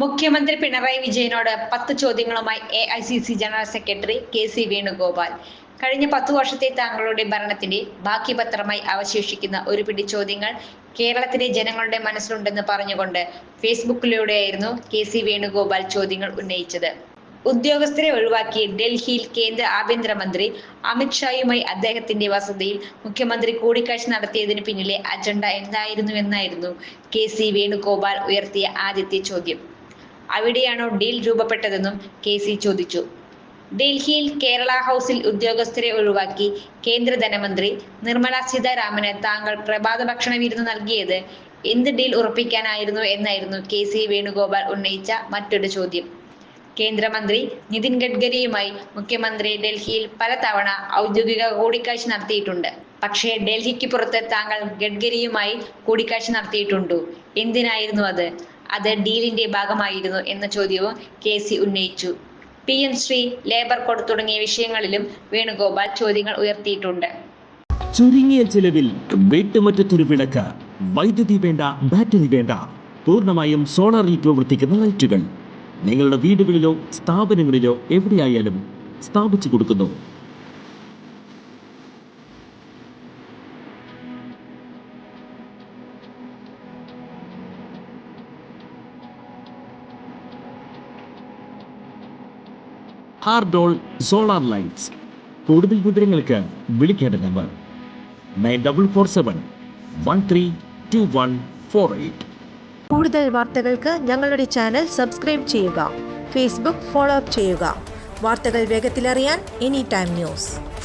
മുഖ്യമന്ത്രി പിണറായി വിജയനോട് 10 ചോദ്യങ്ങളുമായി AICC general secretary KC Venugopal. കഴിഞ്ഞ 10 വർഷത്തെ താങ്കളുടെ ഭരണത്തിന്റെ ബാക്കി പത്രമായി അവശേഷിക്കുന്ന ഒരു പിടി ചോദ്യങ്ങൾ കേരളത്തിലെ ജനങ്ങളുടെ മനസ്സിലുണ്ടെന്ന് പറഞ്ഞുകൊണ്ട് ഫേസ്ബുക്കിലൂടെയായിരുന്നു KC വേണുഗോപാൽ ചോദ്യങ്ങൾ ഉന്നയിച്ചത്. ഉദ്യോഗസ്ഥരെ ഒഴിവാക്കി ഡൽഹിയിൽ കേന്ദ്ര ആഭ്യന്തരമന്ത്രി അമിത് ഷായുമായി അദ്ദേഹത്തിന്റെ വസതിയിൽ മുഖ്യമന്ത്രി കൂടിക്കാഴ്ച നടത്തിയതിന് പിന്നിലെ അജണ്ട എന്തായിരുന്നുവെന്നായിരുന്നു KC വേണുഗോപാൽ ഉയർത്തിയ ആദ്യത്തെ ചോദ്യം. അവിടെയാണോ ഡീൽ രൂപപ്പെട്ടതെന്നും KC ചോദിച്ചു. ഡൽഹിയിൽ കേരള ഹൗസിൽ ഉദ്യോഗസ്ഥരെ ഒഴിവാക്കി കേന്ദ്ര ധനമന്ത്രി നിർമ്മല സീതാരാമന് താങ്കൾ പ്രഭാത ഭക്ഷണ വിരുന്ന് നൽകിയത് എന്ത് ഡീൽ ഉറപ്പിക്കാനായിരുന്നു എന്നായിരുന്നു KC വേണുഗോപാൽ ഉന്നയിച്ച മറ്റൊരു ചോദ്യം. കേന്ദ്രമന്ത്രി നിതിൻ ഗഡ്കരിയുമായി മുഖ്യമന്ത്രി ഡൽഹിയിൽ പലതവണ ഔദ്യോഗിക കൂടിക്കാഴ്ച നടത്തിയിട്ടുണ്ട്. പക്ഷേ ഡൽഹിക്ക് പുറത്ത് താങ്കൾ ഗഡ്കരിയുമായി കൂടിക്കാഴ്ച നടത്തിയിട്ടുണ്ടോ? എന്തിനായിരുന്നു അത്? അത് ഡീലിന്റെ ഭാഗമായിരുന്നു എന്ന ചോദ്യവും KC ഉന്നയിച്ചു. PM ശ്രീ, ലേബർ കോഡ് തുടങ്ങിയ വിഷയങ്ങളിലും വേണുഗോപാൽ ചോദ്യങ്ങൾ ഉയർത്തിയിട്ടുണ്ട്. ചുരുങ്ങിയ ചിലവിൽ വീട്ടുമുറ്റത്തൊരു വിളക്ക്, വൈദ്യുതി വേണ്ട, ബാറ്ററി വേണ്ട, പൂർണ്ണമായും സോളാറിൽ പ്രവർത്തിക്കുന്ന ലൈറ്റുകൾ നിങ്ങളുടെ വീടുകളിലോ സ്ഥാപനങ്ങളിലോ എവിടെയായാലും സ്ഥാപിച്ചു കൊടുക്കുന്നു. ഹാർഡോൾ സോളാർ ലൈറ്റ്സ്. കൂടുതൽ വിവരങ്ങൾക്ക് വിളിക്കേണ്ട നമ്പർ 9447 132148. കൂടുതൽ വാർത്തകൾക്ക് ഞങ്ങളുടെ ചാനൽ സബ്സ്ക്രൈബ് ചെയ്യുക. ഫേസ്ബുക്ക് ഫോളോ അപ്പ് ചെയ്യുക. വാർത്തകൾ വേഗത്തിലറിയാൻ എനി ടൈം ന്യൂസ്.